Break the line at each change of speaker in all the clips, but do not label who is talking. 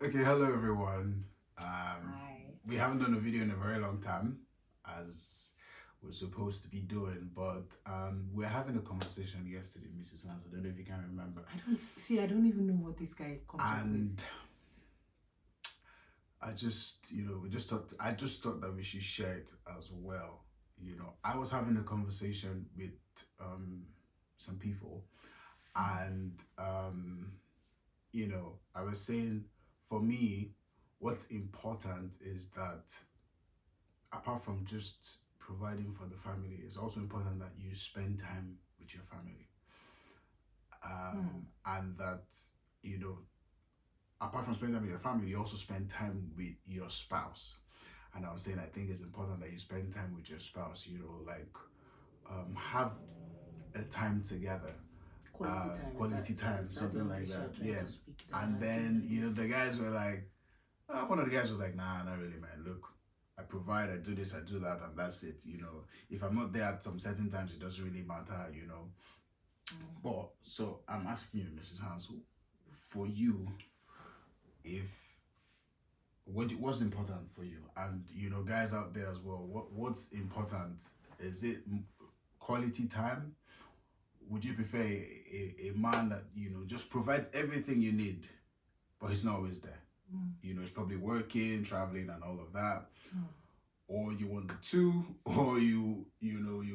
Okay, hello everyone.
Hi.
We haven't done a video in a very long time, as we're supposed to be doing, but we're having a conversation yesterday, Mrs. Hans. I don't know if you can remember.
I don't see. I don't even know what this guy comes up with.
And I just, we just thought. I just thought that we should share it as well. I was having a conversation with some people, and I was saying, for me, what's important is that apart from just providing for the family, it's also important that you spend time with your family. And that, you know, apart from spending time with your family, you also spend time with your spouse. And I was saying, I think it's important that you spend time with your spouse, like have a time together,
Quality time.
quality time,
Is that the
something like
English you're
that.
trying
Yeah.
to speak?
And then, the guys were like, one of the guys was like, nah, not really, man. Look, I provide, I do this, I do that, and that's it. If I'm not there at some certain times, it doesn't really matter. But so I'm asking you, Mrs. Hans, for you, if what's important for you, and guys out there as well, what's important? Is it quality time? Would you prefer a man that just provides everything you need, but he's not always there? He's probably working, traveling, and all of that. Or you want the two, or you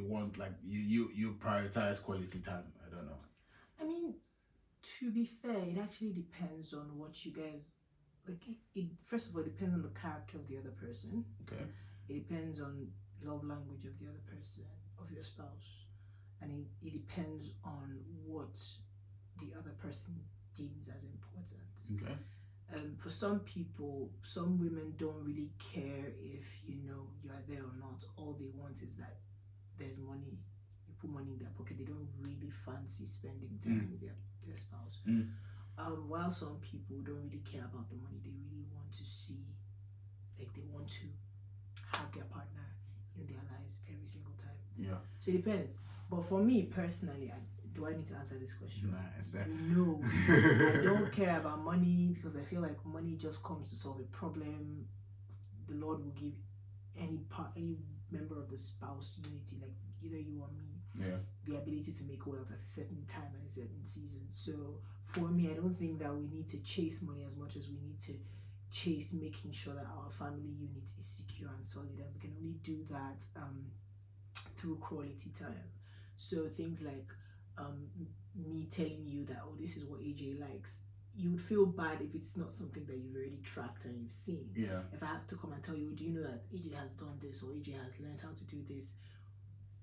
want, like, you prioritize quality time. I don't know.
I mean, to be fair, it actually depends on what you guys like. It first of all depends on the character of the other person.
Okay.
It depends on love language of the other person, of your spouse, and it depends on what the other person deems as important.
Okay.
For some people, some women don't really care if you are there or not. All they want is that there's money. You put money in their pocket. They don't really fancy spending time with their spouse. While some people don't really care about the money, they really want to see, like they want to have their partner in their lives every single time.
Yeah.
So it depends. But for me personally, do I need to answer this question?
Nice.
No, I don't care about money because I feel like money just comes to solve a problem. The Lord will give any member of the spouse unity, like either you or me,
Yeah.
the ability to make wealth at a certain time and a certain season. So for me, I don't think that we need to chase money as much as we need to chase making sure that our family unit is secure and solid, and we can only do that through quality time. So things like me telling you that, oh, this is what AJ likes, you would feel bad if it's not something that you've already tracked and you've seen.
Yeah.
If I have to come and tell you, do you know that AJ has done this or AJ has learned how to do this,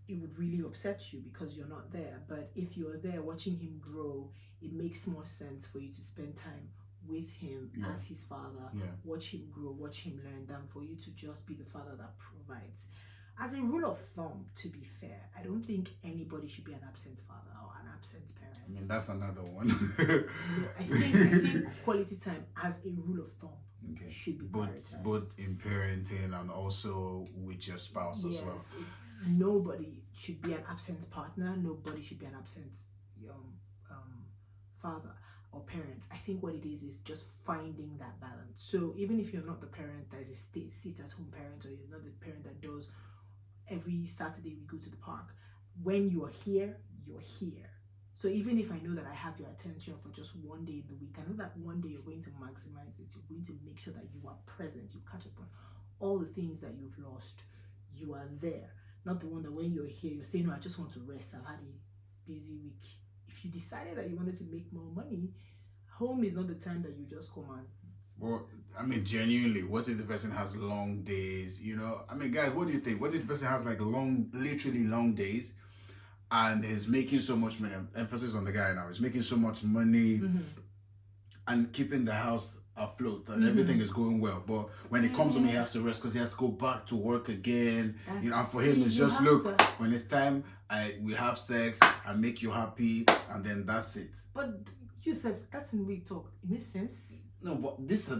it would really upset you because you're not there. But if you're there watching him grow, it makes more sense for you to spend time with him as his father, watch him grow, watch him learn, than for you to just be the father that provides. As a rule of thumb, to be fair, I don't think anybody should be an absent father or an absent parent.
I mean, that's another one.
I think quality time, as a rule of thumb, should be
both in parenting and also with your spouse as well.
Nobody should be an absent partner. Nobody should be an absent father or parent. I think what it is just finding that balance. So even if you're not the parent that is a sit-at-home parent, or you're not the parent that does every Saturday we go to the park, when you are here, you're here. So even if I know that I have your attention for just one day in the week, I know that one day you're going to maximize it. You're going to make sure that you are present. You catch up on all the things that you've lost. You are there. Not the one that when you're here, you're saying, no, I just want to rest. I've had a busy week. If you decided that you wanted to make more money, home is not the time that you just come and.
Well, I mean, genuinely, what if the person has long days? I mean, guys, what do you think? What if the person has like literally long days, and is making so much money? Emphasis on the guy now. He's making so much money and keeping the house afloat, and everything is going well. But when it comes home, he has to rest because he has to go back to work again. And for him, it's just when it's time, we have sex, I make you happy, and then that's it.
But you said that's in way talk. It makes sense.
No, but this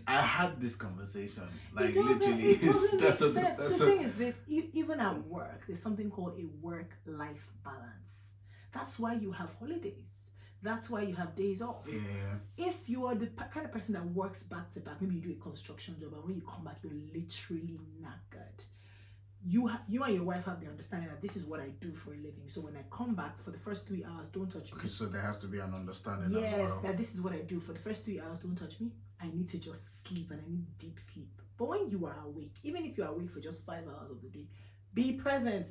I had this conversation, like, literally.
It doesn't make sense. The thing is this: even at work, there's something called a work-life balance. That's why you have holidays. That's why you have days off.
Yeah.
If you are the kind of person that works back to back, maybe you do a construction job, and when you come back, you're literally knackered. You and your wife have the understanding that this is what I do for a living. So when I come back for the first 3 hours, don't touch me.
Okay, so there has to be an understanding
Yes,
as well.
that this is what I do for the first 3 hours. Don't touch me. I need to just sleep, and I need deep sleep. But when you are awake, even if you are awake for just 5 hours of the day, be present.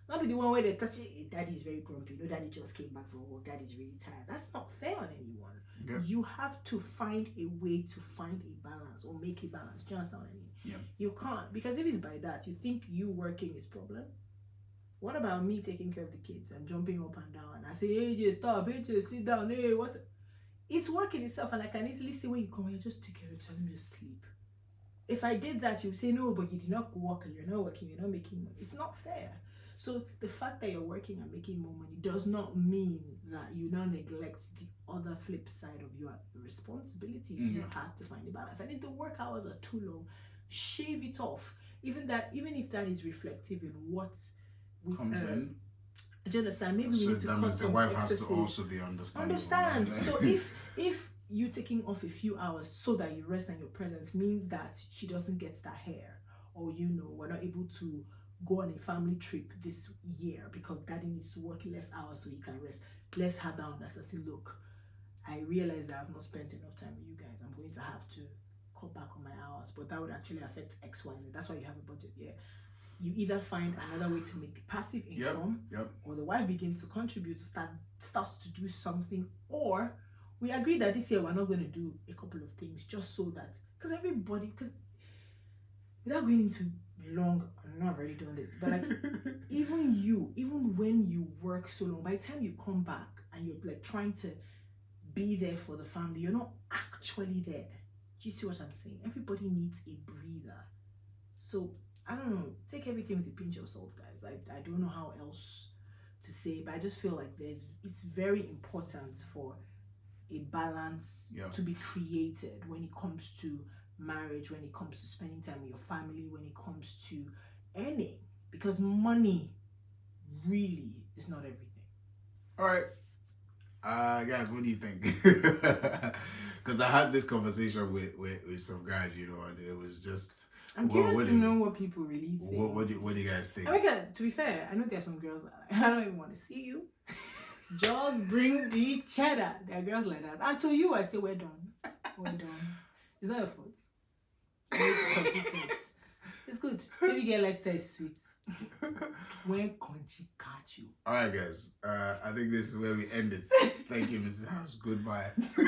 Not be the one where they touch it. Daddy is very grumpy. No, daddy just came back from work. Daddy's really tired. That's not fair on anyone.
Yeah.
You have to find a way to find a balance or make a balance. Do you understand what I mean?
Yeah.
You can't, because if it's by that, you think you working is problem. What about me taking care of the kids and jumping up and down? And I say, AJ, stop. AJ, sit down. Hey, what? It's working itself, and I can easily see when you come here, just take care of it. Let me just sleep. If I did that, you would say, no, but you did not work, and you're not working, you're not making money. It's not fair. So the fact that you're working and making more money does not mean that you now neglect the other flip side of your responsibilities. You have to find a balance. And if the work hours are too long, shave it off. Even if that is reflective in what we
comes in.
Do you understand? Maybe
So
we need to
that
cut
means the
some
wife
excesses.
has to also be understanding.
Understand. So if you taking off a few hours so that you rest and your presence means that she doesn't get that hair, or we're not able to go on a family trip this year because daddy needs to work less hours so he can rest. Let's have that understanding. Say, look, I realize that I've not spent enough time with you guys. I'm going to have to cut back on my hours, but that would actually affect X, Y, Z. That's why you have a budget. Yeah. You either find another way to make passive income, or the wife begins to contribute to starts to do something, or we agree that this year we're not going to do a couple of things just so that, because without going into long, I'm not really doing this, but like even when you work so long, by the time you come back and you're like trying to be there for the family, you're not actually there. Do you see what I'm saying? Everybody needs a breather. So I don't know, take everything with a pinch of salt, guys. I don't know how else to say, but I just feel like it's very important for a balance to be created when it comes to marriage, when it comes to spending time with your family, when it comes to earning, because money really is not everything.
All right, guys, what do you think? Because I had this conversation with some guys, and it was just,
I'm curious to know what people really think.
What do you guys think?
I mean, to be fair, I know there are some girls that I don't even want to see you. Just bring the cheddar. There are girls like that. And to you, I say, we're done. We're done. It's not your fault. It's good. Baby girl lifestyle is sweet. When country catch you.
All right, guys. I think this is where we end it. Thank you, Mrs. House. Goodbye.